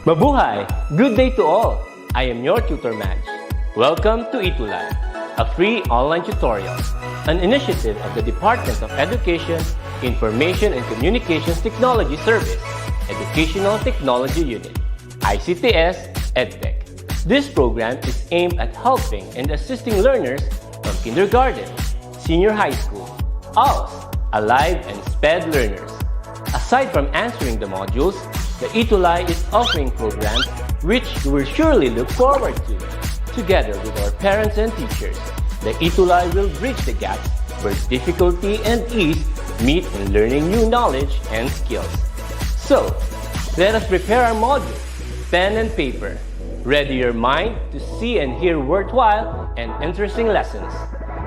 Mabuhay! Good day to all! I am your tutor Madge. Welcome to ETUlay, a free online tutorial, an initiative of the Department of Education, Information and Communications Technology Service, Educational Technology Unit, ICTS EdTech. This program is aimed at helping and assisting learners from kindergarten, senior high school, ALS, Alive, and SPED learners. Aside from answering the modules, the ETUlay is offering programs which you will surely look forward to. Together with our parents and teachers, the ETUlay will bridge the gaps where difficulty and ease meet in learning new knowledge and skills. So, let us prepare our modules, pen and paper. Ready your mind to see and hear worthwhile and interesting lessons.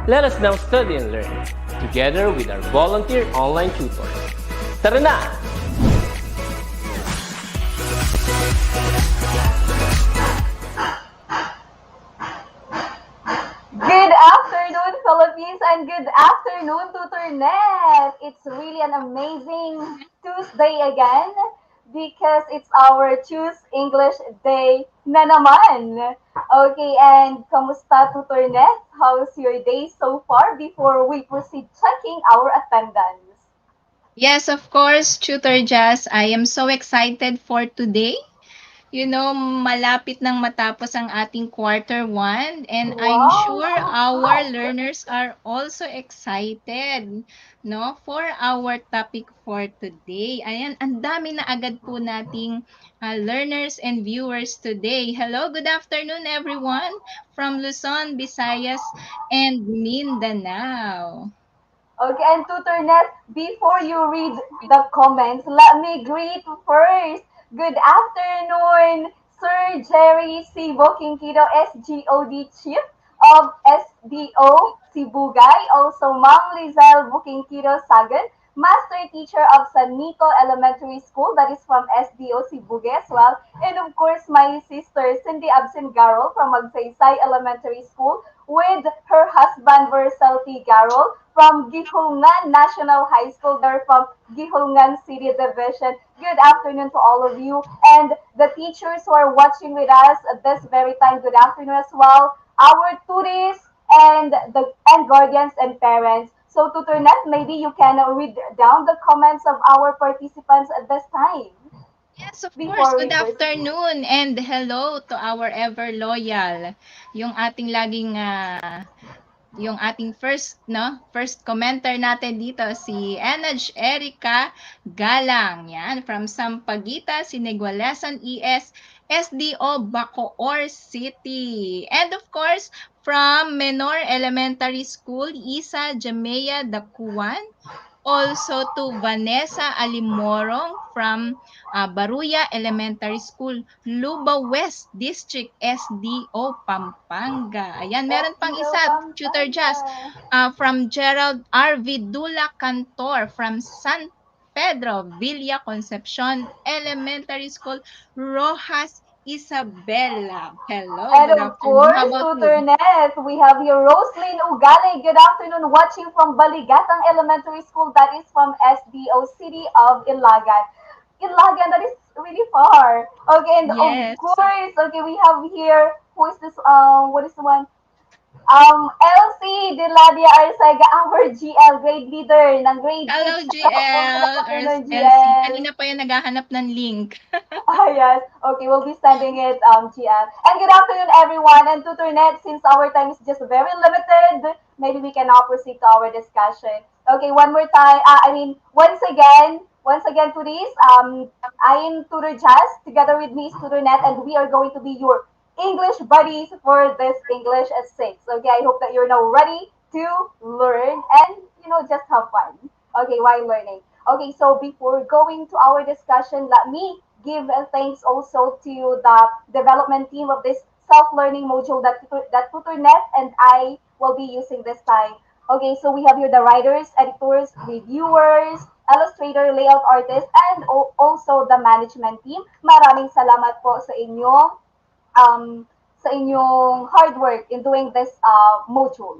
Let us now study and learn, together with our volunteer online tutors. Tara na! Good afternoon, Philippines, and good afternoon, TutorNet. It's really an amazing Tuesday again because it's our Choose English Day na naman. Okay, and kamusta, TutorNet? How's your day so far before we proceed checking our attendance? Yes, of course, Tutor Jazz. I am so excited for today. Malapit nang matapos ang ating quarter 1 and I'm sure our Wow! learners are also excited, no, for our topic for today. Ayan, ang dami na agad po nating learners and viewers today. Hello, good afternoon everyone from Luzon, Visayas, and Mindanao. Okay, and TutorNet, before you read the comments, let me greet first. Good afternoon, Sir Jerry C. Bokingkido, SGOD Chief of SDO Sibugay. Also, Ma'am Lizelle Bokingkido Sagan, Master Teacher of San Nico Elementary School, that is from SDO Sibugay as well. And of course, my sister Cindy Absin Garol from Magsaysay Elementary School with her husband Vercel T. Garol from Gihulngan National High School. They're from Gihulngan City Division. Good afternoon to all of you. And the teachers who are watching with us at this very time, good afternoon as well. Our tourists and guardians and parents. So Tutornet, maybe you can read down the comments of our participants at this time Yes, of course. before Good we proceed. afternoon and hello to our ever loyal. Yung ating laging yung ating first commenter natin dito si Enaj Erica Galang. Yan, from Sampaguita, Sinigualesan ES, SDO Bacoor City. And of course, from Menor Elementary School, Isa Jamea Dakuan. Also to Vanessa Alimorong from Baruya Elementary School, Luba West District, SDO Pampanga. Ayan, meron pang SDO isa, Tutor Pampanga. Jazz, from Gerald R. Vidula Cantor from San Pedro Villa Concepcion Elementary School, Rojas Isabela. Hello, And good of afternoon. How course, about you? Tutornet, we have here Roslyn Ugale. Good afternoon, watching from Baligatang Elementary School. That is from SDO City of Ilagan. Ilagan, that is really far. Okay, and of Yes. course, okay, we have here, who is this, what is the one? LC Diladia Arcega, our GL grade leader ng grade Hello, 6. Good GL, afternoon, LC. GL. Kanina pa yan naghahanap ng link. Ah, yes. Okay, we'll be sending it, Gian. And good afternoon, everyone. And Tutornet, since our time is just very limited, maybe we can now proceed to our discussion. Okay, one more time. Once again, to this, I am Tutor Jazz. Together with me is Tutornet, and we are going to be your English buddies for this English at 6. Okay, I hope that you're now ready to learn and, just have fun. Okay, while learning. Okay, so before going to our discussion, let me give thanks also to the development team of this self-learning module that TutorNet and I will be using this time. Okay, so we have here the writers, editors, reviewers, illustrator, layout artist, and also the management team. Maraming salamat po um, sa inyong hard work in doing this module.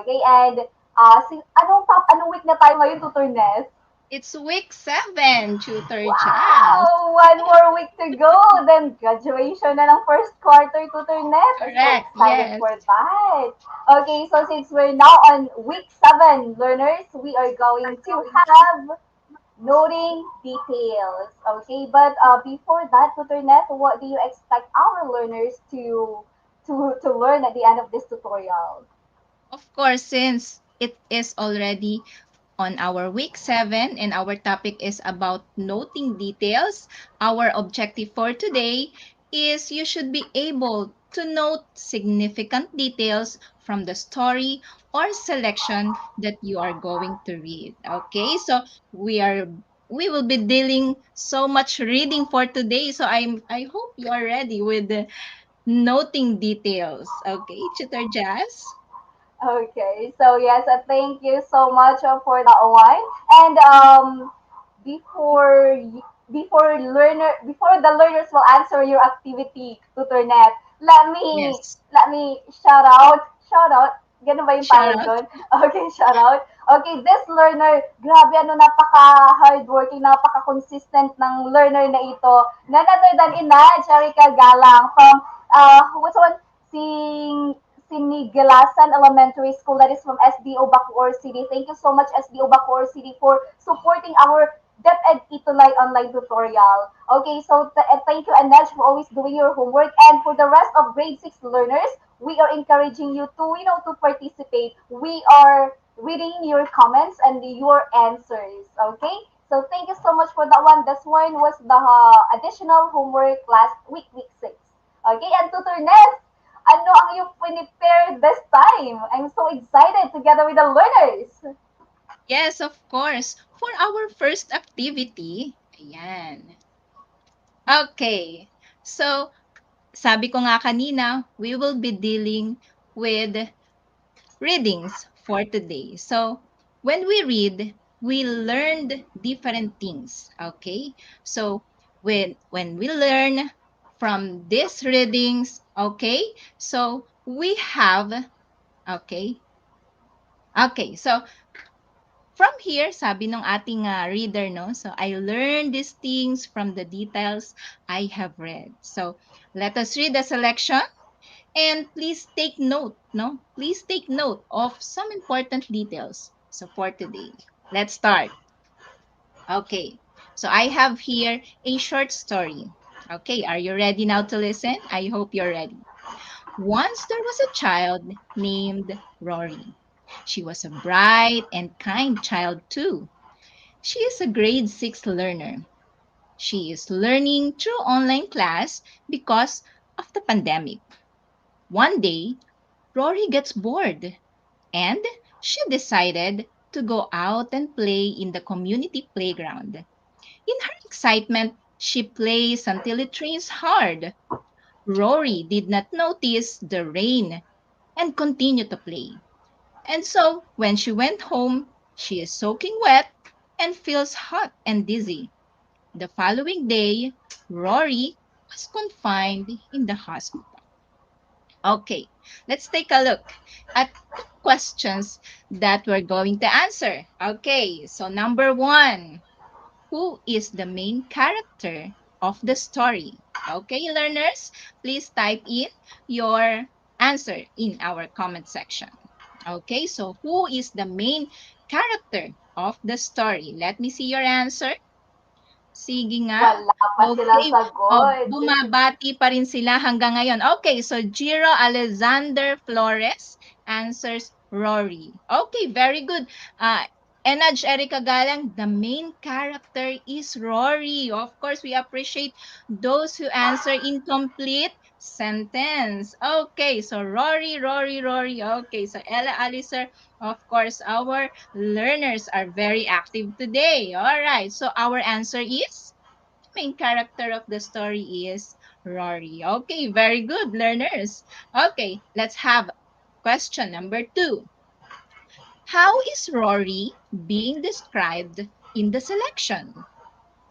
Okay, and anong week na tayo ngayon, Tutor Ness? It's week 7, Tutor Jazz. Wow! One more week to go. Then graduation na ng first quarter, Tutor Net. I'm so Correct, excited yes. for that. Okay, so since we're now on week 7, learners, we are going to have noting details. Okay, but before that, Tutor Net, what do you expect our learners to learn at the end of this tutorial? Of course, since it is already on our week 7 and our topic is about noting details, our objective for today is you should be able to note significant details from the story or selection that you are going to read. Okay, so we are we will be dealing so much reading for today. So I hope you are ready with the noting details. Okay, Tutor Jazz? Okay, so yes, thank you so much for that one. And before the learners will answer your activity, Tutornet, Yes. let me shout out. Ganun ba yung Shout tawag out. doon? Okay, shout out. Okay, this learner, grabe ano, napaka hardworking, napaka consistent ng learner na ito. None other than Ina, Charika Galang from what's the one? Sing Sinigalasan Elementary School that is from SDO Bacoor City. Thank you so much SDO Bacoor City for supporting our DepEd ETUlay online tutorial. Okay, so thank you Anej for always doing your homework, and for the rest of grade 6 learners, we are encouraging you to to participate. We are reading your comments and your answers. Okay? So thank you so much for that one. This one was the additional homework last week 6. Okay, and Tutor Ness, ano ang iyong prepare this time? I'm so excited together with the learners. Yes, of course. For our first activity, ayan. Okay. So, sabi ko nga kanina, we will be dealing with readings for today. So, when we read, we learned different things. Okay. So, when we learn from these readings, okay, so we have, okay, okay, so from here, sabi ng ating reader, no? So, I learned these things from the details I have read. So, let us read the selection and please take note, no? Please take note of some important details. So, for today, let's start. Okay. So, I have here a short story. Okay, are you ready now to listen? I hope you're ready. Once there was a child named Rory. She was a bright and kind child too. She is a grade 6 learner. She is learning through online class because of the pandemic. One day, Rory gets bored and she decided to go out and play in the community playground. In her excitement, she plays until it rains hard. Rory did not notice the rain and continued to play. And so, when she went home, she is soaking wet and feels hot and dizzy. The following day, Rory was confined in the hospital. Okay, let's take a look at the questions that we're going to answer. Okay, so number 1, who is the main character of the story? Okay, learners, please type in your answer in our comment section. Okay, so who is the main character of the story? Let me see your answer. Sige nga. Wala pa silang Okay. sagot. Bumabati pa rin sila hanggang ngayon. Okay, so Jiro Alexander Flores answers Rory. Okay, very good. Enaj Erica Galang, the main character is Rory. Of course, we appreciate those who answer incomplete sentence. Okay, so Rory, Rory, Rory. Okay, so Ella Alicer, of course, our learners are very active today. All right, so our answer is main character of the story is Rory. Okay, very good, learners. Okay, let's have question number 2. How is Rory being described in the selection?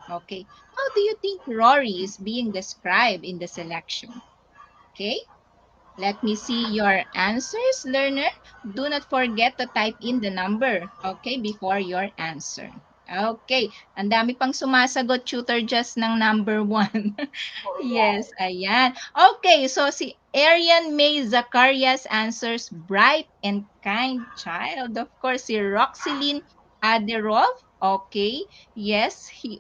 Okay, how do you think Rory is being described in the selection? Okay, let me see your answers, learner. Do not forget to type in the number, okay, before your answer. Okay. Ang dami pang sumasagot, Tutor Just ng number 1. Oh, Yes, yes. ayan. Okay, so si Arian May Zacarias answers bright and kind child. Of course, si Roxylene Aderov. Okay, yes, he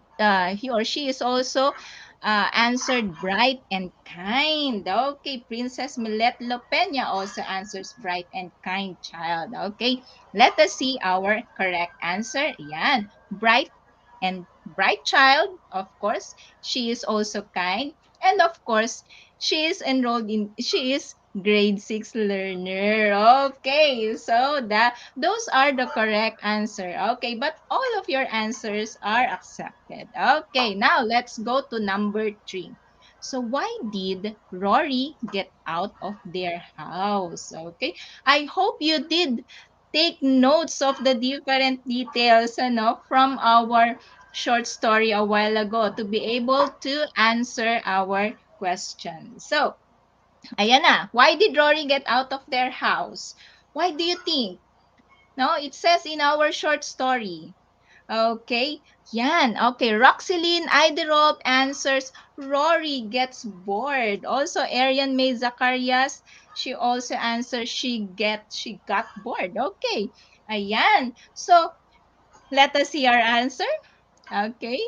or she is also answered bright and kind. Okay, Princess Millet Lopena also answers bright and kind child. Okay, let us see our correct answer. Yan, bright child, of course. She is also kind. And of course, she is grade 6 learner. Okay, so those are the correct answer. Okay, but all of your answers are accepted. Okay, now let's go to number 3. So why did Rory get out of their house? Okay, I hope you did take notes of the different details from our short story a while ago to be able to answer our question. So, ayan na. Why did Rory get out of their house? Why do you think? No, it says in our short story. Okay, yan. Okay, Roxylene Iderop answers Rory gets bored. Also, Arian May Zacarias, she also answers she got bored. Okay, ayan. So, let us see our answer. Okay.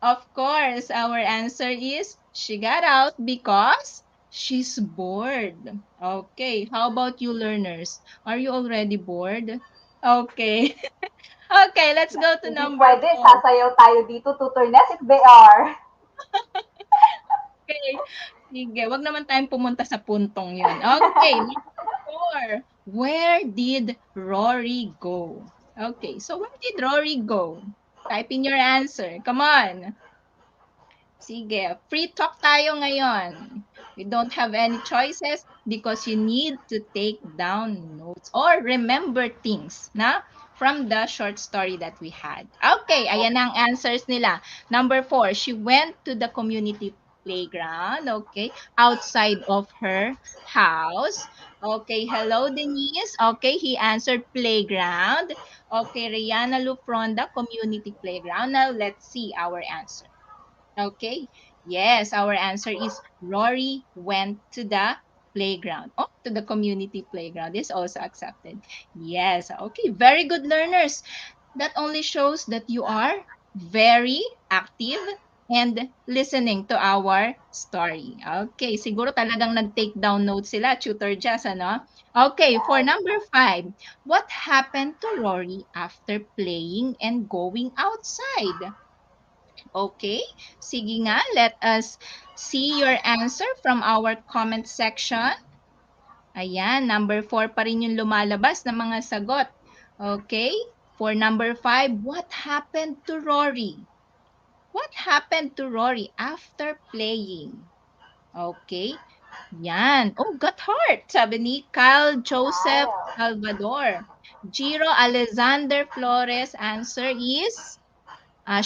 Of course, our answer is she got out because she's bored. Okay, how about you learners? Are you already bored? Okay. Okay, let's go to Hindi number pwede, 4. sasayaw tayo dito, Tutor Ness, if they are. Okay. Sige, wag naman tayong pumunta sa puntong 'yon. Okay, number 4. Where did Rory go? Okay, so where did Rory go? Type in your answer. Come on. Sige, free talk tayo ngayon. We don't have any choices because you need to take down notes or remember things from the short story that we had. Okay, ayan ang answers nila. Number 4, she went to the community playground, okay, outside of her house. Okay, hello Denise. Okay, he answered playground. Okay, Rihanna Lufronda, community playground. Now let's see our answer. Okay. Yes, our answer is Rory went to the playground. Oh, to the community playground is also accepted. Yes. Okay. Very good learners. That only shows that you are very active and listening to our story. Okay. Siguro talagang nag-take down notes sila, Tutor Jess, ano? Okay. For number 5, what happened to Rory after playing and going outside? Okay, sige nga, let us see your answer from our comment section. Ayan, number 4 pa rin yung lumalabas na mga sagot. Okay, for number 5, what happened to Rory? What happened to Rory after playing? Okay, yan. Oh, got hurt, sabi ni Kyle Joseph Wow. Salvador. Giro Alexander Flores, answer is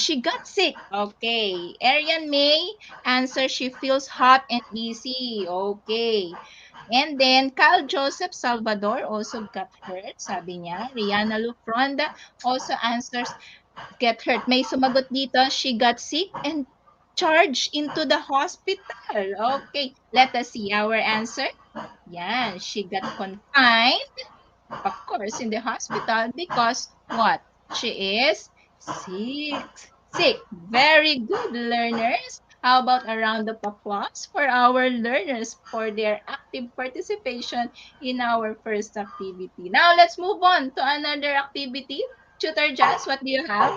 she got sick. Okay. Arian May, answer, she feels hot and dizzy. Okay. And then, Kyle Joseph Salvador also got hurt, sabi niya. Rihanna Lufronda also answers, get hurt. May sumagot dito, she got sick and charged into the hospital. Okay. Let us see our answer. Yan, she got confined, of course, in the hospital because what? She is sick. Sick. Very good, learners. How about a round of applause for our learners for their active participation in our first activity? Now, let's move on to another activity. Tutor Jazz, what do you have?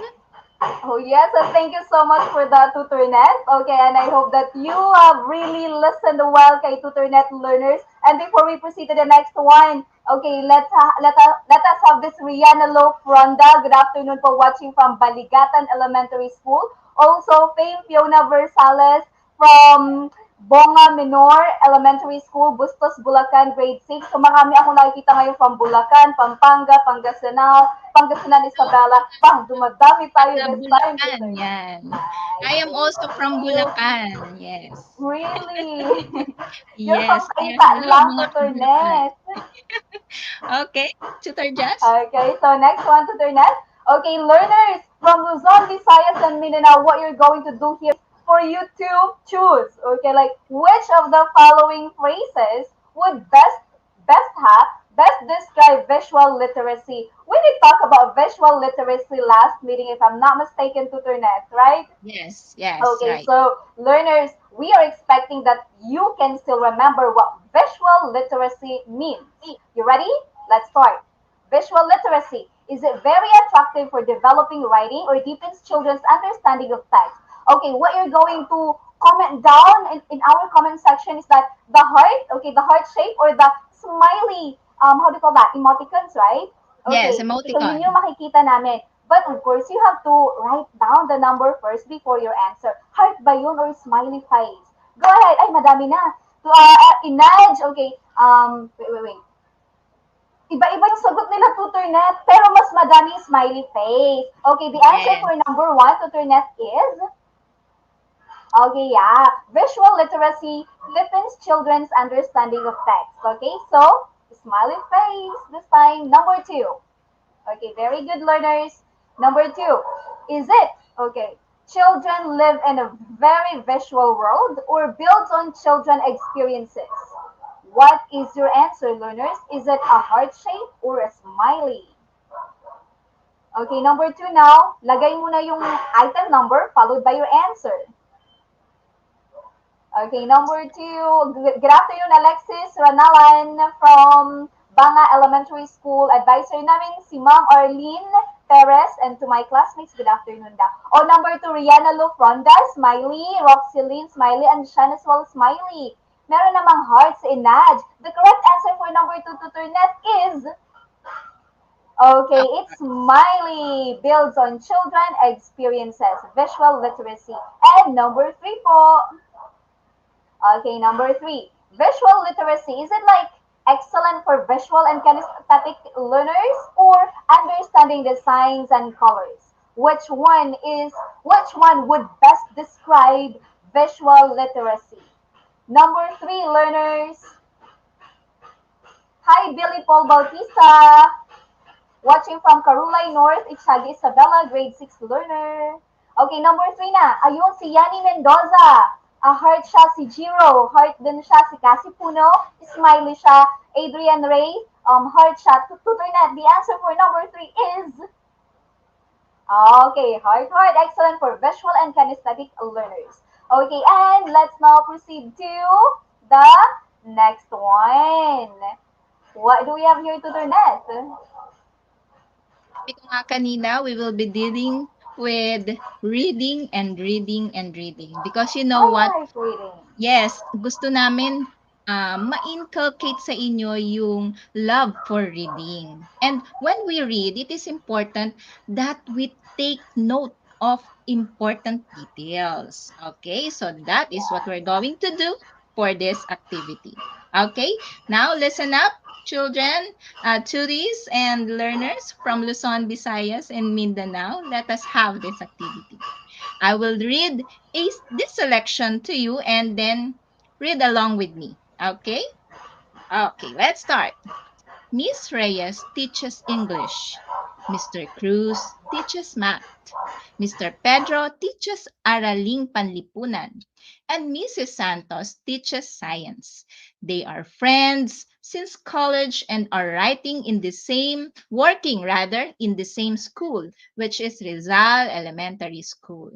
Oh yes, and thank you so much for that, Tutornet. Okay, and I hope that you have really listened well kay Tutornet learners. And before we proceed to the next one, okay, let us have this Rihanna Lo Fronda. Good afternoon for watching from Baligatan Elementary School. Also, Fame Fiona Versales from Bonga Menor Elementary School, Bustos, Bulacan, grade 6. So marami akong nakikita ngayon from Bulacan, Pampanga, Pangasinan, Isabela. Bang, dumadami tayo Taga this time, Bulacan, Tutor. yan. Nice. I am also from Bulacan, yes. Really? You're from Yes, kaya Kaita hello lang, mga Tutor ka-Bulacan. Ness. Okay, Tutor Jazz? Okay, so next one, Tutor Ness. Okay, learners, From Luzon, Visayas, and Mindanao, what you're going to do here for you to choose. Okay, like which of the following phrases would best describe visual literacy? We did talk about visual literacy last meeting, if I'm not mistaken, Tutornet, right? Yes, yes, Okay, right. so learners, we are expecting that you can still remember what visual literacy means. You ready? Let's start. Visual literacy. Is it very attractive for developing writing or deepens children's understanding of text? Okay, what you're going to comment down in our comment section is that the heart, okay, the heart shape or the smiley, how do you call that? Emoticons, right? Yes, Okay, so yun yung emoticon. makikita namin. But of course, you have to write down the number first before your answer. Heart ba yun or smiley face? Go ahead. Ay, madami na. To, Inaj, okay. Wait. Iba-iba yung sagot nila, Tutornet, pero mas madami yung smiley face. Okay, the answer for Yes. number one, Tutornet, is, okay, yeah, visual literacy deepens children's understanding of text. Okay, so, smiley face this time. Number two. Okay, very good learners. Number two, is it, okay, children live in a very visual world or builds on children experiences? What is your answer, learners? Is it a heart shape or a smiley? Okay, number two now, lagay mo na yung item number followed by your answer. Okay, number two. Good afternoon, Alexis Ranalan from Banga Elementary School. Advisor namin si Ma'am Arlene Perez, and to my classmates, good afternoon daw. O, number two, Rihanna Lufronda, Smiley, Roxeline, Smiley, and Shan as well, Smiley. Meron namang hearts in Naj. The correct answer for number two, Tutornet, is, okay, Of it's Smiley. Builds on children experiences, visual literacy. And number three po, okay, number three, visual literacy. Is it like excellent for visual and kinesthetic learners or understanding the signs and colors? Which one would best describe visual literacy? Number three, learners. Hi, Billy Paul Bautista. Watching from Carulay North, Itchagi Isabella, grade 6 learner. Okay, number 3 na. Ayun, si Yanni Mendoza. Heart siya si Jiro. Heart din siya si Cassie Puno. Smiley siya. Adrian Ray. Heart siya. Tutoy na. The answer for number 3 is... Okay, heart. Excellent for visual and kinesthetic learners. Okay, and let's now proceed to the next one. What do we have here to the net? Sabi ko nga kanina, we will be dealing with reading and reading and reading. Because you know what? I like reading. Yes, gusto namin ma-inculcate sa inyo yung love for reading. And when we read, it is important that we take note of important details. Okay, so that is what we're going to do for this activity. Okay, now listen up, children, tourists, and learners from Luzon, Visayas, and Mindanao. Let us have this activity. I will read this selection to you and then read along with me. Okay? Okay, let's start. Miss Reyes teaches English. Mr. Cruz teaches math. Mr. Pedro teaches Araling Panlipunan. And Mrs. Santos teaches science. They are friends since college and are working rather, in the same school, which is Rizal Elementary School.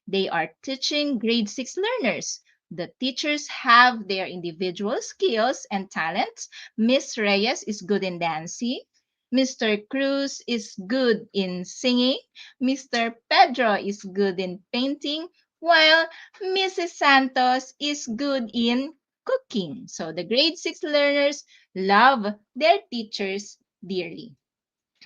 They are teaching grade 6 learners. The teachers have their individual skills and talents. Miss Reyes is good in dancing. Mr. Cruz is good in singing. Mr. Pedro is good in painting, while Mrs. Santos is good in cooking. So the grade 6 learners love their teachers dearly.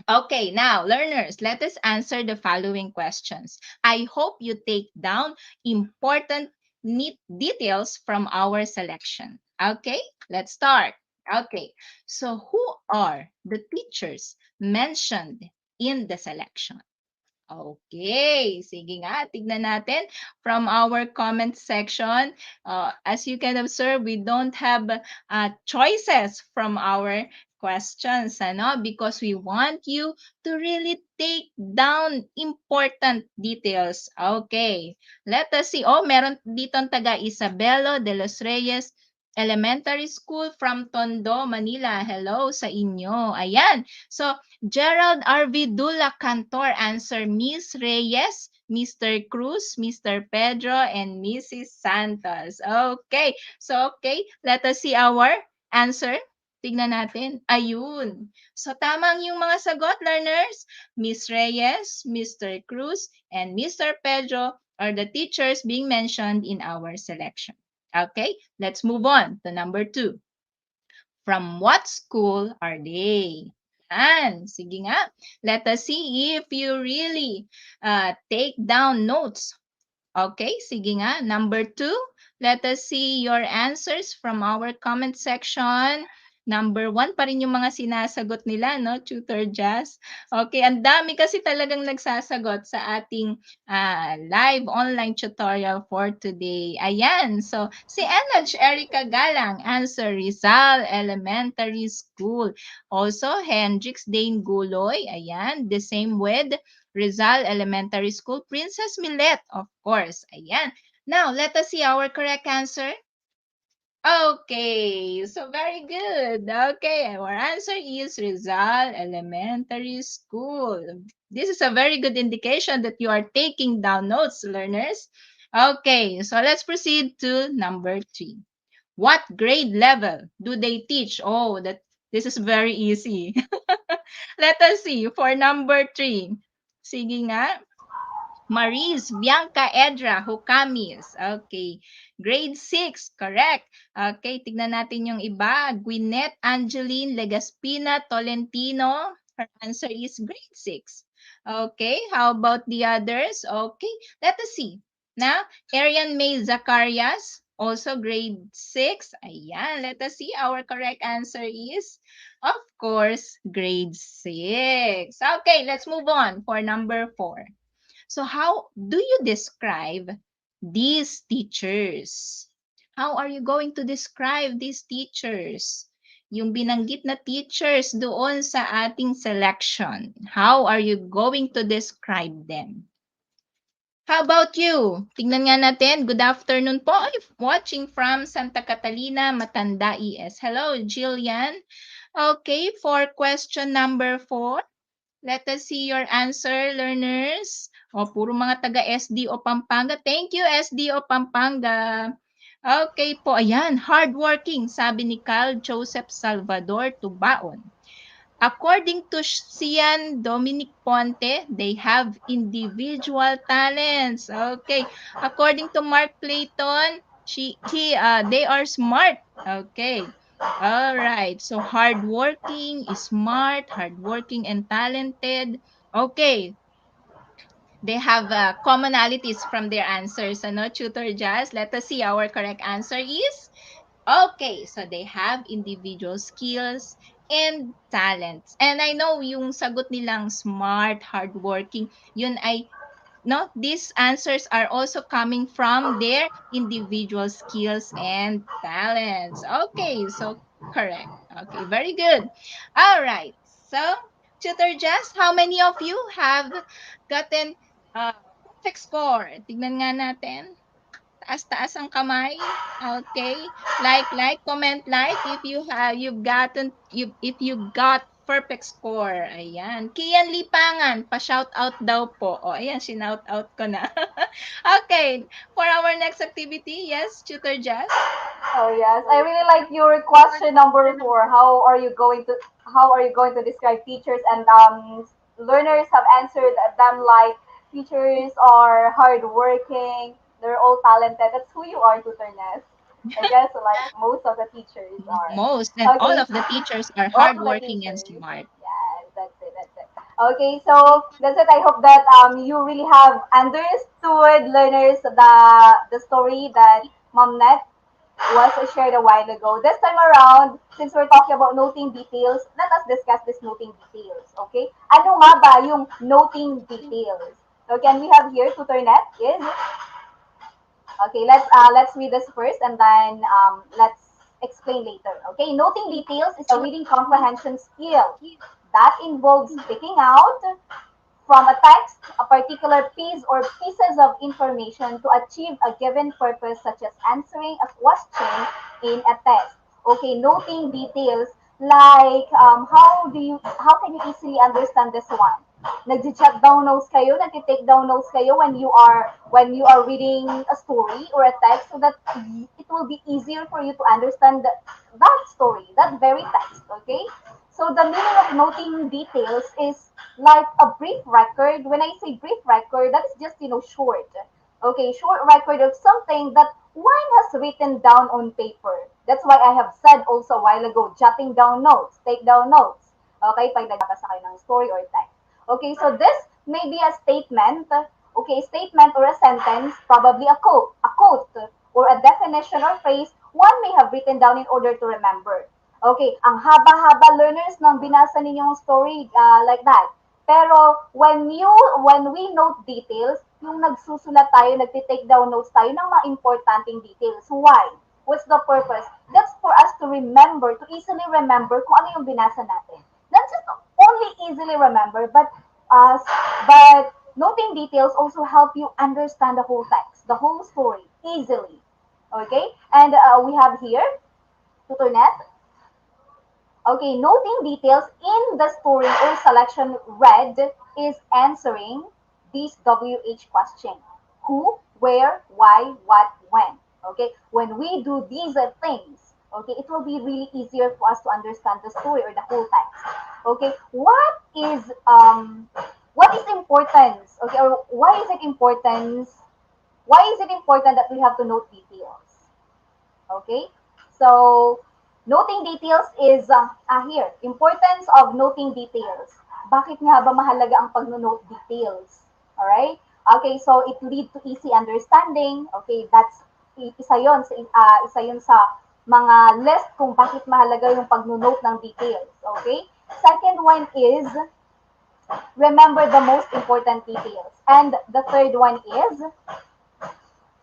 Okay, now, learners, let us answer the following questions. I hope you take down important neat details from our selection. Okay, let's start. Okay, so who are the teachers mentioned in the selection? Okay, sige nga, tignan natin from our comment section. As you can observe, we don't have choices from our questions, ano? Because we want you to really take down important details. Okay. Let us see. Oh, meron dito ang taga Isabelo de los Reyes Elementary School from Tondo, Manila. Hello sa inyo. Ayan. So, Gerald R. Vidula Cantor answer Miss Reyes, Mr. Cruz, Mr. Pedro, and Mrs. Santos. Okay. So, okay. Let us see our answer. Tignan natin. Ayun. So, tamang yung mga sagot, learners. Miss Reyes, Mr. Cruz, and Mr. Pedro are the teachers being mentioned in our selection. Okay, let's move on to number 2. From what school are they? Yan. Sige nga. Let us see if you really take down notes. Okay, sige nga. Number 2, let us see your answers from our comment section. Number 1 pa rin yung mga sinasagot nila, no, Tutor Jazz. Okay, ang dami kasi talagang nagsasagot sa ating live online tutorial for today. Ayan, so si Enaj Erica Galang, answer Rizal Elementary School. Also, Hendrix Dane Guloy, ayan, the same with Rizal Elementary School, Princess Millet, of course. Ayan. Now, let us see our correct answer. Okay, so very good. Okay, our answer is Rizal Elementary School. This is a very good indication that you are taking down notes, learners. Okay, so let's proceed to number 3. What grade level do they teach? Oh, this is very easy. Let us see for number 3. Sige nga. Maris Bianca Edra Hukamis. Okay. Grade 6, correct. Okay, tignan natin yung iba. Gwyneth Angeline Legaspina Tolentino. Her answer is grade 6. Okay, how about the others? Okay, let us see. Now, Arian May Zacarias, also grade 6. Ayan, let us see. Our correct answer is, of course, grade 6. Okay, let's move on for number 4. So how do you describe these teachers? How are you going to describe these teachers? Yung binanggit na teachers doon sa ating selection. How are you going to describe them? How about you? Tingnan nga natin. Good afternoon po. If watching from Santa Catalina, Matanda ES. Hello, Jillian. Okay, for question number 4. Let us see your answer, learners. O, puro mga taga-SDO Pampanga. Thank you, SDO Pampanga. Okay po, ayan. Hardworking, sabi ni Carl Joseph Salvador Tubaon. According to Sian Dominic Ponte, they have individual talents. Okay. According to Mark Clayton, they are smart. Okay. All right. So hardworking, smart, hardworking, and talented. Okay. They have commonalities from their answers. Ano, Tutor Jazz? Let us see. Our correct answer is okay. So they have individual skills and talents. And I know yung sagot nilang smart, hardworking, yun ay no, these answers are also coming from their individual skills and talents. Okay, so correct. Okay, very good. All right. So, Tutor Jess, how many of you have gotten uh, perfect score? Tignan nga natin. Taas-taas ang kamay. Okay. Comment if if you got perfect score. Ayan. Kian Lipangan, pa-shout out daw po. O, ayan, shinout out ko na. Okay. For our next activity, yes, Tutor Jazz? Oh yes, I really like your question number 4. How are you going to describe teachers? And learners have answered them like teachers are hardworking. They're all talented. That's who you are, Tutor Ness. I guess like most of the teachers are. Most and all Okay, of the teachers are all the hardworking and teachers. smart. Yes, that's it. That's it. Okay, so that's it. I hope that you really have understood, learners, the story that Mom Net was shared a while ago. This time around, since we're talking about noting details, let us discuss this noting details. Okay? Ano nga ba yung noting details? So can we have here Tutor Net? Yes. Okay, let's read this first, and then let's explain later. Okay, noting details is a reading comprehension skill that involves picking out from a text a particular piece or pieces of information to achieve a given purpose, such as answering a question in a test. Okay, noting details like how can you easily understand this one? Nag-jot down notes kayo, nag-take down notes kayo when you are reading a story or a text, so that it will be easier for you to understand that story, that very text. Okay, so the meaning of noting details is like a brief record. When I say brief record, that is just short. Okay, short record of something that one has written down on paper. That's why I have said also a while ago, jotting down notes, take down notes. Okay, pag nagbabasa kayo ng story or text. Okay, so this may be a statement, okay, statement or a sentence, probably a quote, or a definition or phrase one may have written down in order to remember. Okay, ang haba-haba learners nang binasa ninyong story like that. Pero when we note details, yung nagsusulat tayo, nagti-take down notes tayo ng mga importanteng details. Why? What's the purpose? That's for us to remember, to easily remember kung ano yung binasa natin. Not just only easily remember, uh, but noting details also help you understand the whole text, the whole story easily. Okay, and we have here tutornet. Okay, noting details in the story or selection read is answering these WH question. Who, where, why, what, when. Okay, when we do these things, okay, it will be really easier for us to understand the story or the whole text. Okay, what is importance? Okay, or why is it importance? Why is it important that we have to note details? Okay, so noting details is here. Importance of noting details. Bakit nga ba mahalaga ang pag-note details? Alright? Okay, so it lead to easy understanding. Okay, that's isa yon sa mga list kung bakit mahalaga yung pag-note ng details. Okay? Second one is remember the most important details. And the third one is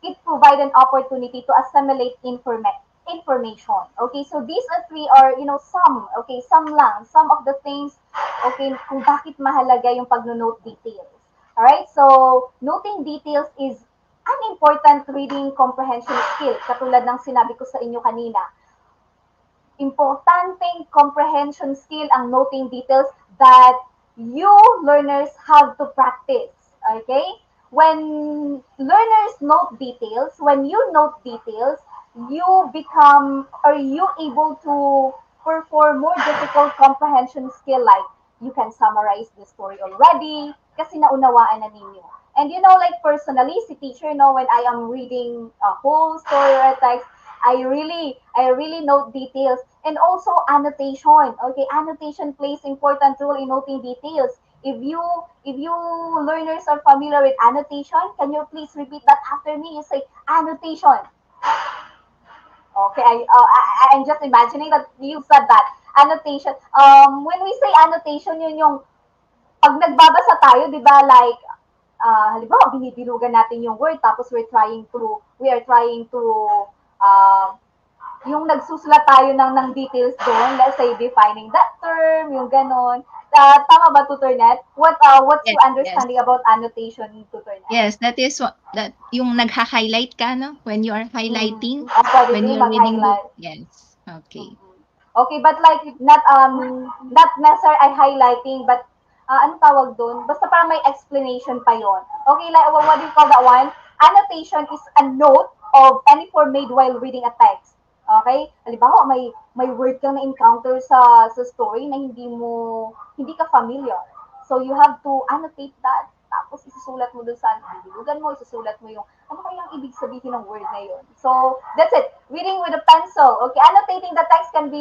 it provide an opportunity to assimilate information. Okay, so these are three are, some of the things, okay, kung bakit mahalaga yung pag-note details. Alright, so noting details is an important reading comprehension skill. Katulad ng sinabi ko sa inyo kanina, importanteng comprehension skill ang noting details that you learners have to practice. Okay? When learners note details, when you note details, you become or you able to perform more difficult comprehension skill like you can summarize the story already kasi naunawaan na ninyo. And like personally, si teacher, when I am reading a whole story or a text, I really note details and also annotation. Okay, annotation plays important role in noting details. If you learners are familiar with annotation, can you please repeat that after me? You say annotation. Okay, I'm just imagining that you said that annotation. When we say annotation, yun yung pag nagbabasa tayo, di ba, like, halimbawa, binibilugan natin yung word, tapos we are trying to, uh, yung nagsusulat tayo ng details doon, let's say, defining that term, yung ganon. Tama ba, Tutornet? What's Yes, your yes. understanding about annotation, Tutornet? Yes, that is what that yung nagha-highlight ka, no? When you are highlighting, Pwede when din you're reading mag-highlight. yes. Okay. Okay, but like not necessarily highlighting, but anong tawag doon? Basta parang may explanation pa yon. Okay, like what do you call that one? Annotation is a note of any form made while reading a text. Okay? Halimbawa, may word kang na-encounter sa story na hindi ka familiar. So you have to annotate that. Tapos isusulat mo dun sa bibilugan mo, isusulat mo yung ano kayang ibig sabihin ng word na yun. So that's it. Reading with a pencil. Okay, annotating the text can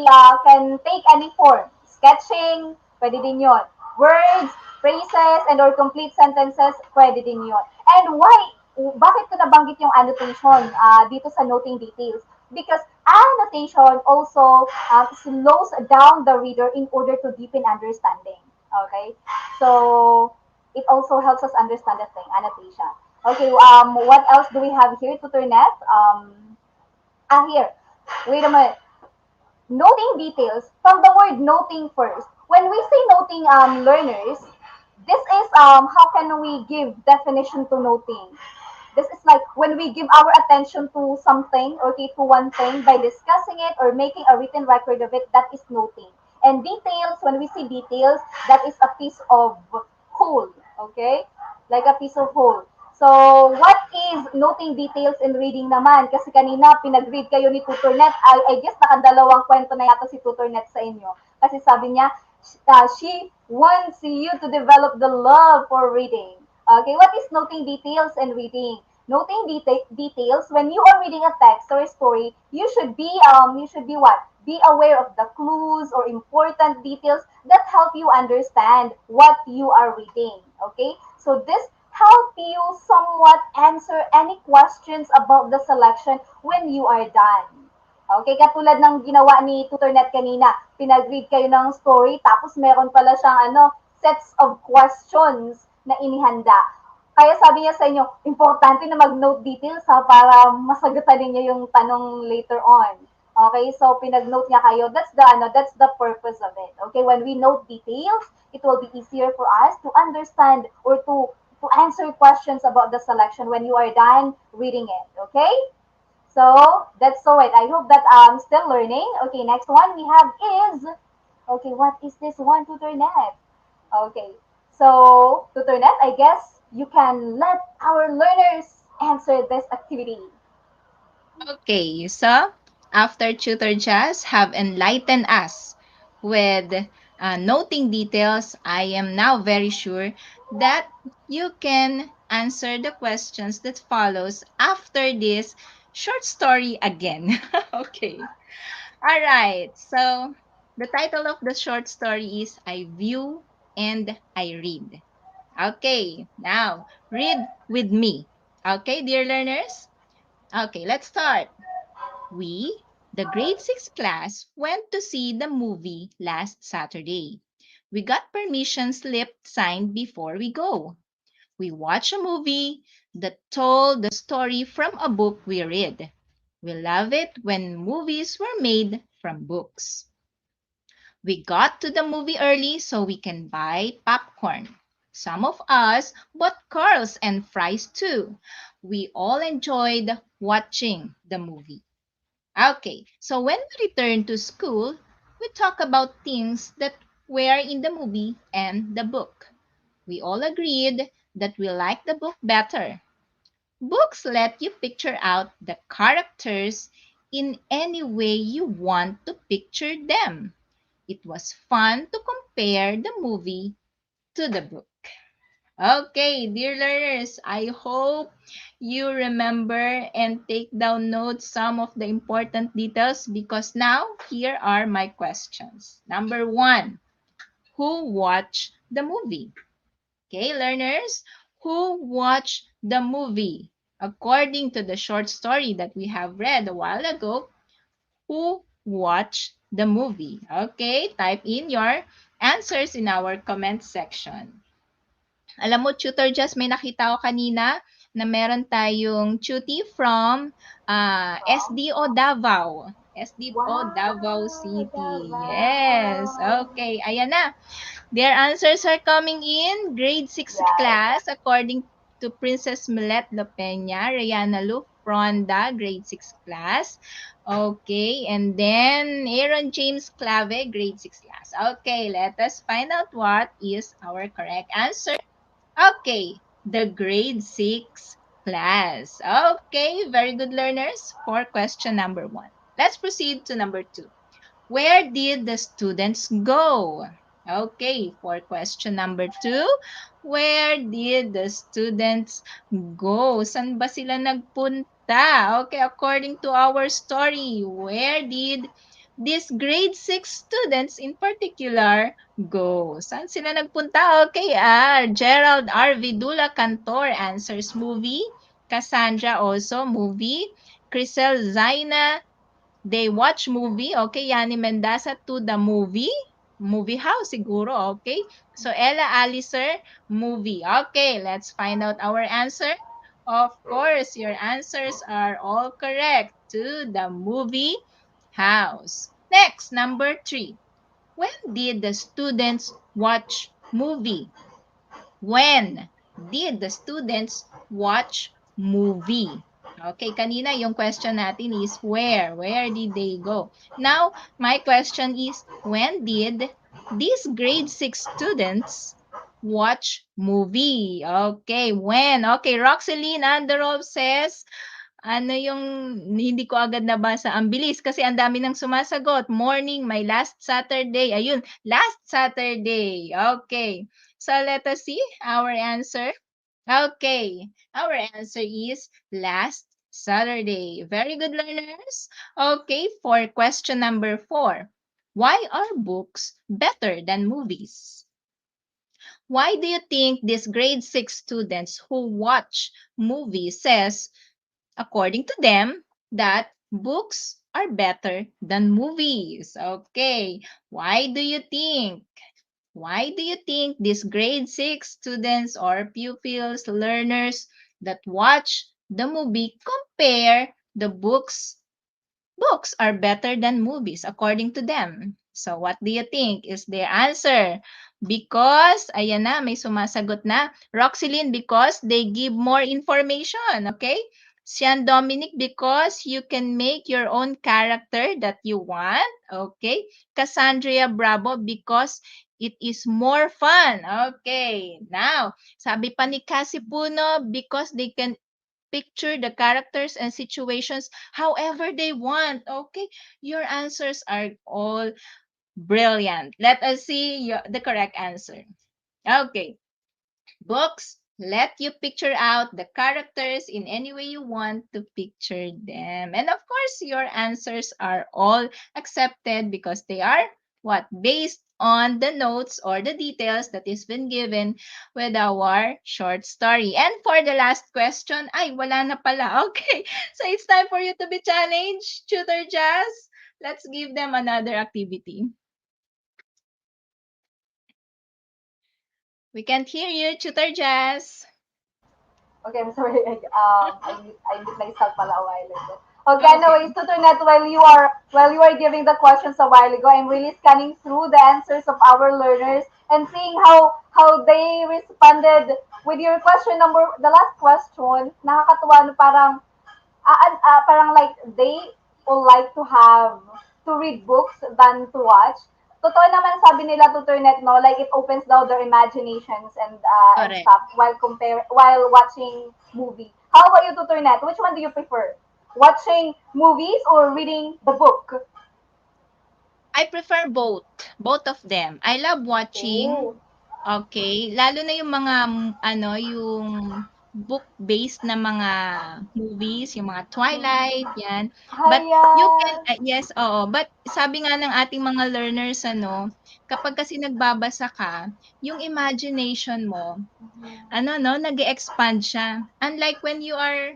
take any form. Sketching, pwede din yun. Words, phrases, and or complete sentences, pwede din yun. And bakit ko nabanggit yung annotation dito sa noting details? Because annotation also slows down the reader in order to deepen understanding. Okay? So, it also helps us understand the thing, annotation. Okay, what else do we have here, Tutornet? Here. Wait a minute. Noting details, from the word noting first. When we say noting, learners, this is how can we give definition to noting? This is like when we give our attention to something, okay, to one thing by discussing it or making a written record of it, that is noting. And details, when we see details, that is a piece of whole, okay? Like a piece of whole. So, what is noting details in reading naman? Kasi kanina, pinag-read kayo ni Tutor Net. I guess nakadalawang kwento na yata si Tutor Net sa inyo. Kasi sabi niya, she wants you to develop the love for reading. Okay, what is noting details and reading? Noting details, when you are reading a text or a story, you should be what? Be aware of the clues or important details that help you understand what you are reading. Okay? So this help you somewhat answer any questions about the selection when you are done. Okay, katulad ng ginawa ni Tutor Net kanina, pinag-read kayo ng story, tapos meron pala siyang sets of questions na inihanda. Kaya sabi niya sa inyo, importante na mag-note details ha, para masagutan ninyo yung tanong later on. Okay, so pinag-note niya kayo. That's the purpose of it. Okay, when we note details, it will be easier for us to understand or to answer questions about the selection when you are done reading it. Okay? So that's so it. I hope that I'm still learning. Okay, next one we have is, okay, what is this one, Tutor Net? Okay, so Tutor Net, I guess you can let our learners answer this activity. Okay, so after Tutor Jazz have enlightened us with noting details, I am now very sure that you can answer the questions that follows after this short story again. Okay. All right. So the title of the short story is I View and I Read. Okay. Now, read with me. Okay, dear learners? Okay, let's start. We, the grade 6 class, went to see the movie last Saturday. We got permission slip signed before we go. We watched a movie that told the story from a book we read. We love it when movies were made from books. We got to the movie early so we can buy popcorn. Some of us bought curls and fries too. We all enjoyed watching the movie. Okay, so when we return to school, we talk about things that were in the movie and the book. We all agreed that we like the book better. Books let you picture out the characters in any way you want to picture them. It was fun to compare the movie to the book. Okay, dear learners, I hope you remember and take down notes some of the important details because now here are my questions. Number one, who watched the movie? Okay, learners, who watched the movie? According to the short story that we have read a while ago, who watched the movie? Okay, type in your answers in our comment section. Alam mo, Tutor Just, may nakita ko kanina na meron tayong tuty from From SDO Davao. SDO Davao wow, City. Yes. Davao. Okay. Ayan na. Their answers are coming in. Grade 6 Yes. class, according to Princess Milet Lopena, Rayana Lu Fronda, grade 6 class. Okay. And then Aaron James Clave, grade 6 class. Okay. Let us find out what is our correct answer. Okay, the grade 6 class. Okay, very good learners for question number 1. Let's proceed to number 2. Where did the students go? Okay, for question number 2, where did the students go? Saan ba sila nagpunta? Okay, according to our story, where did these grade 6 students in particular go? Saan sila nagpunta? Okay, Gerald R. Vidula Cantor answers movie. Cassandra also movie. Crisel Zaina, they watch movie. Okay, Yani Mendaza to the movie. Movie house siguro. Okay. So Ella Alicer, movie. Okay, let's find out our answer. Of course, your answers are all correct to the movie house. Next, number 3. When did the students watch movie? When did the students watch movie? Okay, kanina yung question natin is where? Where did they go? Now, my question is, when did these grade 6 students watch movie? Okay, when? Okay, Roxeline Anderov says, ano yung hindi ko agad nabasa? Ang bilis kasi ang dami ng sumasagot. Morning, my last Saturday. Ayun, last Saturday. Okay. So let us see our answer. Okay. Our answer is last Saturday. Very good, learners. Okay, for question number 4. Why are books better than movies? Why do you think these grade 6 students who watch movies says, according to them, that books are better than movies? Okay. Why do you think? Why do you think these grade 6 students or pupils, learners that watch the movie compare the books are better than movies according to them? So what do you think is their answer? Because, ayan na, may sumasagot na. Roxeline, because they give more information, okay? Sian Dominic, because you can make your own character that you want, okay? Cassandra Bravo, because it is more fun. Okay. Now, sabi pa ni Cassie Puno, because they can picture the characters and situations however they want. Okay. Your answers are all brilliant. Let us see the correct answer. Okay. Books let you picture out the characters in any way you want to picture them. And of course, your answers are all accepted because they are what? Based on the notes or the details that is been given with our short story. And for the last question, ay, wala na pala. Okay. So it's time for you to be challenged, Tutor Jazz. Let's give them another activity. We can't hear you, Tutor Jazz. Okay, I'm sorry. I mute myself pala a while ago. Okay, Okay. anyways, Tutornet, while you are giving the questions a while ago, I'm really scanning through the answers of our learners and seeing how they responded with your question number, the last question. Nakakatuwa no, parang like they will like to have to read books than to watch. Totoo naman sabi nila Tutornet, no, like it opens daw their imaginations and Correct. stuff while watching movie. How about you, Tutornet? Which one do you prefer? Watching movies or reading the book? I prefer both of them. I love watching, Oh, okay, lalo na yung mga ano, yung book-based na mga movies, yung mga Twilight, yan. But you can ayan. yes, oo. But sabi nga ng ating mga learners ano, kapag kasi nagbabasa ka, yung imagination mo ano 'no, nag-e-expand siya. Unlike when you are,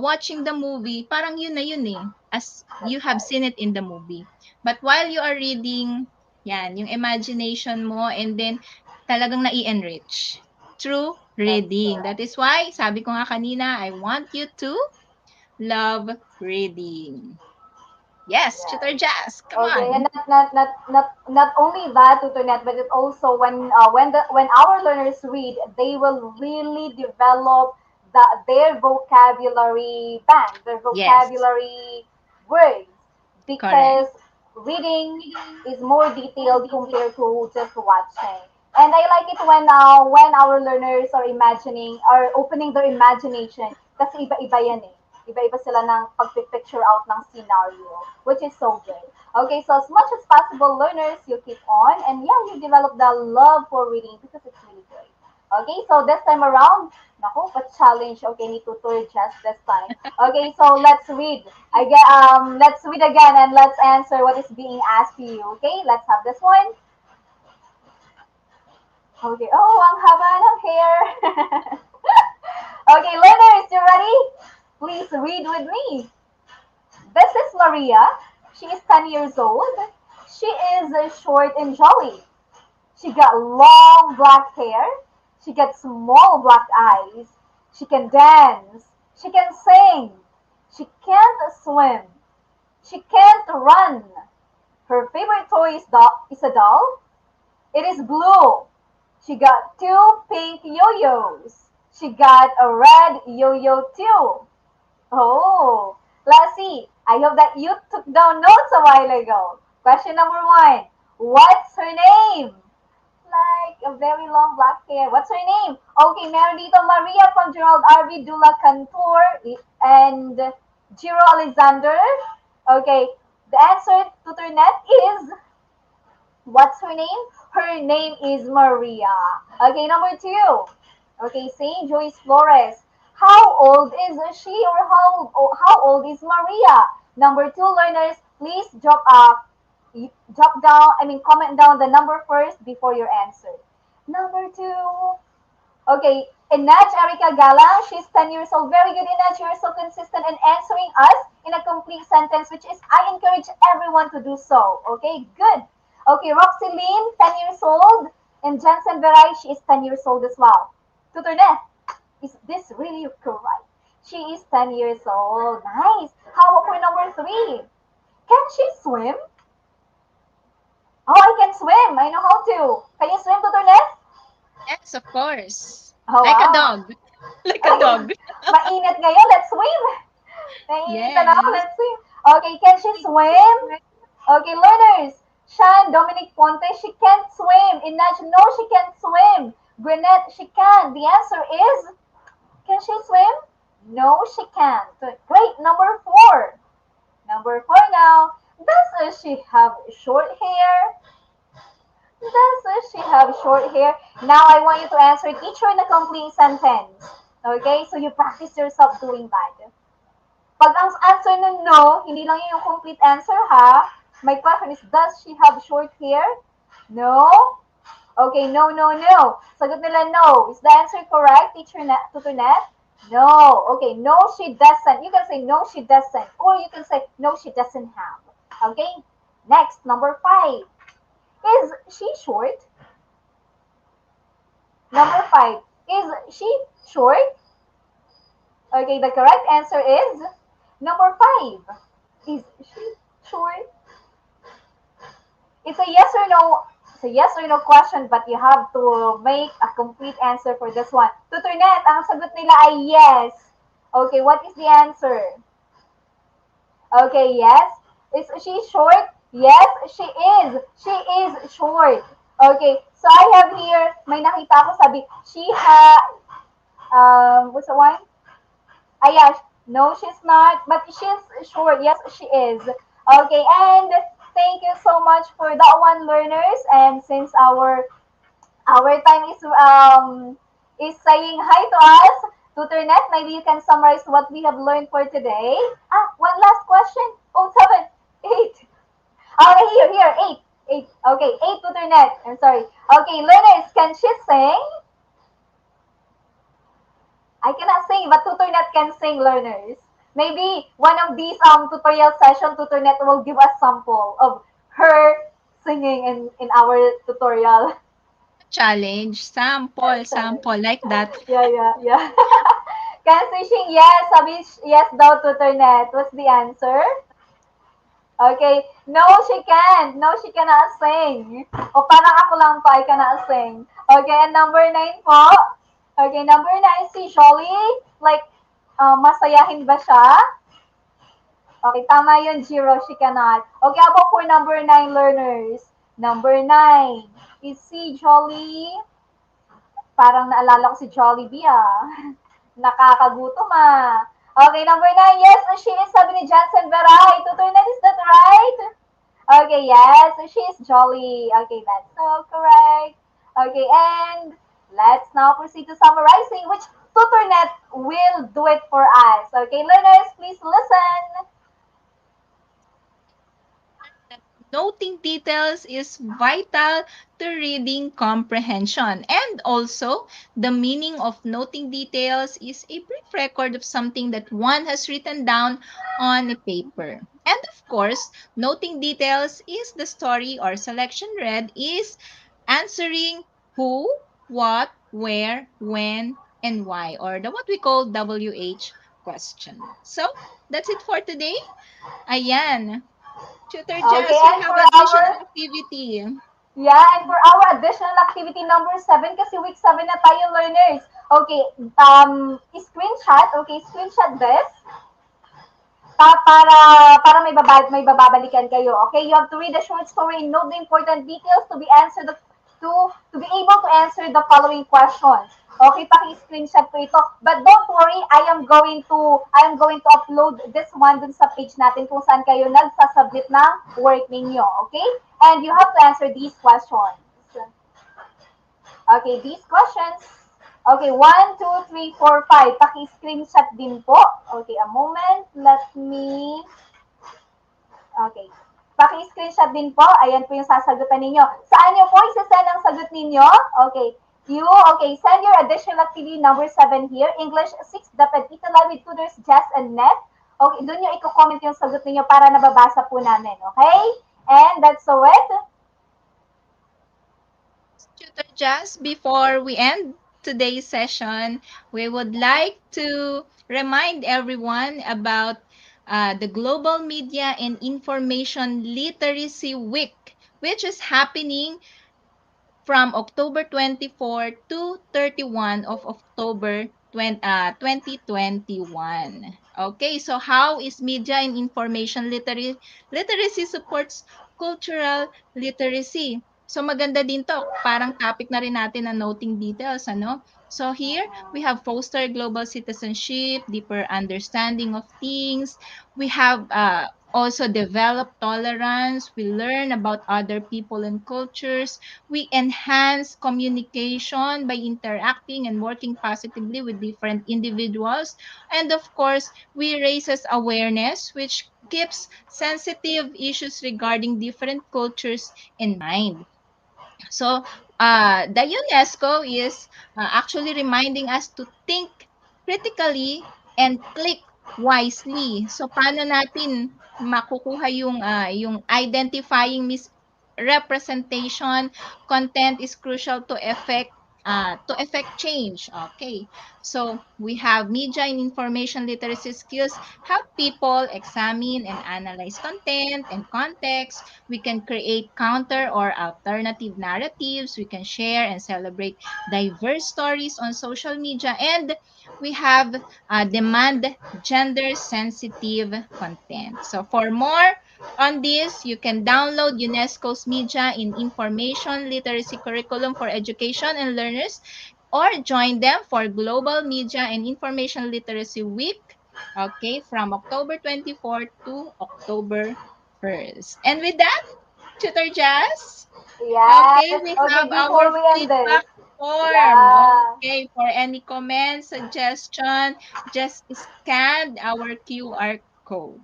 watching the movie, parang yun na yun, eh, as you That's have right. seen it in the movie. But while you are reading, yan, yung imagination mo and then talagang nai-enrich through That's reading. That correct. is why sabi ko nga kanina, I want you to love reading. Yes, Yes. Tutor Jazz, come Okay, and on. not only that, Tutonet, but it also when our learners read, they will really develop their vocabulary bank, their Yes, vocabulary words, correct. because reading is more detailed compared to just watching. And I like it when our learners are imagining or opening their imagination kasi iba-iba yan eh. Iba-iba sila ng pag-picture out ng scenario, which is so good. Okay, so as much as possible, learners, you keep on and yeah, you develop the love for reading because it's really great. Okay, so this time around, naku, pa-challenge, okay, ni Tutor just this time. Okay, so let's read. Let's read again and let's answer what is being asked to you. Okay, let's have this one. Okay, oh, ang haba ng hair. Okay, learners, you ready? Please read with me. This is Maria. She is 10 years old. She is short and jolly. She got long black hair. She got small black eyes. She can dance. She can sing. She can't swim. She can't run. Her favorite toy is a doll. It is blue. She got two pink yo-yos. She got a red yo-yo too. Oh, let's see. I hope that you took down notes a while ago. Question number one. What's her name? Like a very long black hair. What's her name? Okay, meron dito Maria from Gerald R.V. Dula Cantor and Jiro Alexander. Okay, the answer to Turnet is, what's her name? Her name is Maria. Okay, number two. Okay, Saint Joyce Flores. How old is she, or how old is Maria? Number two, learners, please comment down the number first before your answer. Number two. Okay, Inaj Erika Galang, she's 10 years old. Very good, Inaj. You're so consistent in answering us in a complete sentence, which is, I encourage everyone to do so. Okay, good. Okay, Roxy Lynn, 10 years old. And Jensen Veray, she is 10 years old as well. Tutor Neth, is this really correct? She is 10 years old. Nice. How about for number three? Can she swim? Oh, I can swim. I know how to. Can you swim, Tutor Neth? Yes, of course. Oh, Like a wow. dog. Like a dog. Mainit ngayon, let's swim. Mainit na, Yes. let's swim. Okay, can she swim? Okay, learners. Shan, Dominic Ponte, she can't swim. Inaj, no, she can't swim. Gwyneth, she can. The answer is, can she swim? No, she can't. Great, number four. Number four now. Does she have short hair? Does she have short hair? Now I want you to answer teacher in a complete sentence. Okay? So you practice yourself doing that. Pag ang answer nun no, hindi lang yun yung complete answer ha. My question is, does she have short hair? No? Okay, no, no, no. Sagot nila no. Is the answer correct, teacher Tutor Net? No. Okay, no, she doesn't. You can say no, she doesn't. Or you can say no, she doesn't have. Okay? Next, number five. Is she short? Number five. Is she short? Okay, the correct answer is number five. Is she short? It's a yes or no. It's a yes or no question, but you have to make a complete answer for this one. Tutornet, ang sagot nila ay yes. Okay, what is the answer? Okay, yes. Is she short? Yes, she is. She is short. Okay, so I have here, may nakita ako sabi, what's the one? Ah, yeah, no, she's not, but she's short. Yes, she is. Okay, and thank you so much for that one, learners. And since our time is saying hi to us, Tutor Net, maybe you can summarize what we have learned for today. Ah, one last question. Oh, seven, eight. Okay, here, eight. Eight. Okay, eight, Tutor Net. I'm sorry. Okay, learners, can she sing? I cannot sing, but TutorNet can sing, learners. Maybe one of these tutorial session, TutorNet will give us sample of her singing in our tutorial. Challenge. Sample, Challenge. sample. Like that. Yeah, yeah, yeah. Can she sing? Yes, sabi, yes daw, TutorNet. What's the answer? Okay. No, she can't. No, she cannot sing. O parang ako lang pa, I cannot sing. Okay, and number nine po. Okay, number nine, si Jolly. Like, masayahin ba siya? Okay, tama yun, Jiro. She cannot. Okay, how about for number nine, learners? Number nine, is si Jolly. Parang naalala ko si Jollibee ah. Nakakagutom ah. Okay, number nine, yes, she is, sabi ni Jansen Veray. Tutor na, is that right? Okay, yes, she is Jolly. Okay, that's so correct. Okay, and let's now proceed to summarizing, which TutorNet will do it for us. Okay, learners, please listen. Noting details is vital to reading comprehension. And also, the meaning of noting details is a brief record of something that one has written down on a paper. And of course, noting details is the story or selection read is answering who, what, where, when, and why, or the what we call WH question. So, that's it for today. Ayan. Tutor Okay, Jazz, we and have for additional our activity. Yeah, and for our additional activity number 7, kasi week 7 na tayo, learners. Okay, screenshot, okay, screenshot this para may bababalikan kayo. Okay, you have to read the short story and note the important details to be answered to be able to answer the following questions. Okay, paki-screenshot po ito. But don't worry, I am going to upload this one dun sa page natin kung saan kayo nagsasubmit ng work ninyo. Okay? And you have to answer these questions. Okay, these questions. Okay, 1, 2, 3, 4, 5. Paki-screenshot din po. Okay, a moment. Let me... Okay. Paki-screenshot din po. Ayan po yung sasagutan ninyo. Saan nyo po isasend ang sagot ninyo? Okay. Send your additional activity number 7 here. English 6, DepEd ETUlay with tutors Jess and Net. Okay, doon nyo i-comment yung sagot ninyo para nababasa po namin. Okay? And that's so it. Tutor Jazz, before we end today's session, we would like to remind everyone about the Global Media and Information Literacy Week, which is happening from October 24 to 31 of October 2021. Okay, so how is media and information literacy supports cultural literacy? So maganda din to, parang topic na rin natin na noting details, ano? So here, we have foster global citizenship, deeper understanding of things. We have also develop tolerance. We learn about other people and cultures. We enhance communication by interacting and working positively with different individuals. And of course, we raises awareness, which keeps sensitive issues regarding different cultures in mind. So, the UNESCO is actually reminding us to think critically and click wisely. So, paano natin makukuha yung identifying misrepresentation content is crucial to affect change. Okay. So, we have media and information literacy skills help people examine and analyze content and context. We can create counter or alternative narratives. We can share and celebrate diverse stories on social media. And we have demand gender sensitive content. So for more on this, you can download UNESCO's Media in Information Literacy Curriculum for Education and Learners or join them for Global Media and Information Literacy Week, okay, from October 24th to October 1st. And with that, Tutor Jazz, okay, Yes. we Okay, have our before we end this. feedback form. Yeah. Okay, for any comments, suggestion, just scan our QR code.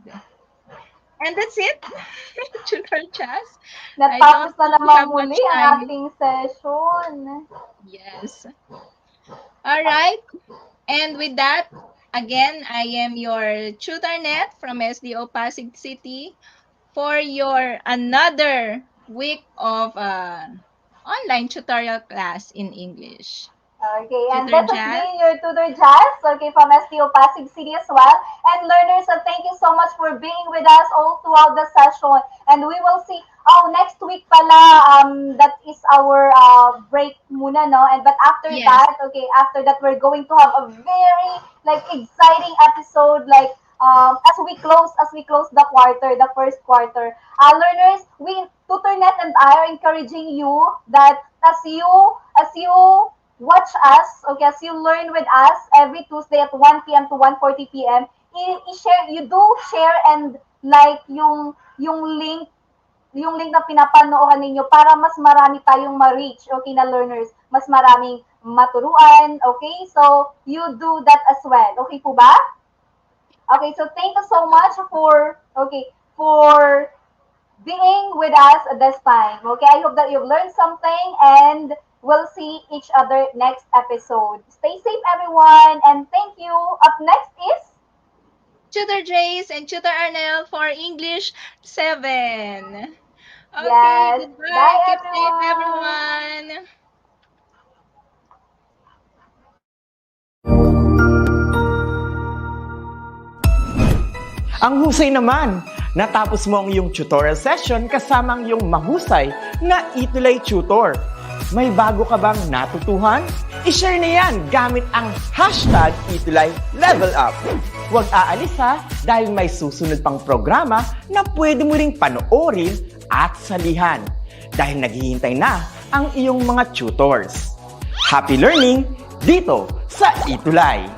And that's it, Tutor Jazz. I Natapos don't na think we namang have muli much ang time. ating session. Yes. All right. And with that, again, I am your tutor net from SDO Pasig City for your another week of online tutorial class in English. Okay, and Tutor this has Jazz? been your tutor Jazz, okay, from STO Pasig City as well. And learners, thank you so much for being with us all throughout the session. And we will see, next week pala, that is our break muna, no? And but after Yes. that, okay, after that, we're going to have a very, like, exciting episode, like, as we close the quarter, the first quarter. Learners, TutorNet and I are encouraging you that as you watch us, okay, as you learn with us every Tuesday at 1 p.m. to 1:40 p.m., i-share, you do share and like yung link na pinapanooran ninyo para mas marami tayong ma-reach, okay, na learners, mas maraming maturuan, okay? So, you do that as well. Okay po ba? Okay, so thank you so much for being with us at this time. Okay, I hope that you've learned something and we'll see each other next episode. Stay safe, everyone, and thank you. Up next is Tutor Jace and Tutor Arnel for English 7. Okay, yes. goodbye. Bye, Keep safe, everyone. everyone. Ang husay naman! Natapos mo ang iyong tutorial session kasama ang iyong mahusay na ETUlay tutor. May bago ka bang natutuhan? I-share na yan gamit ang hashtag ETUlay Level Up. Huwag aalis ha, dahil may susunod pang programa na pwede mo ring panoorin at salihan. Dahil naghihintay na ang iyong mga tutors. Happy learning dito sa ETUlay!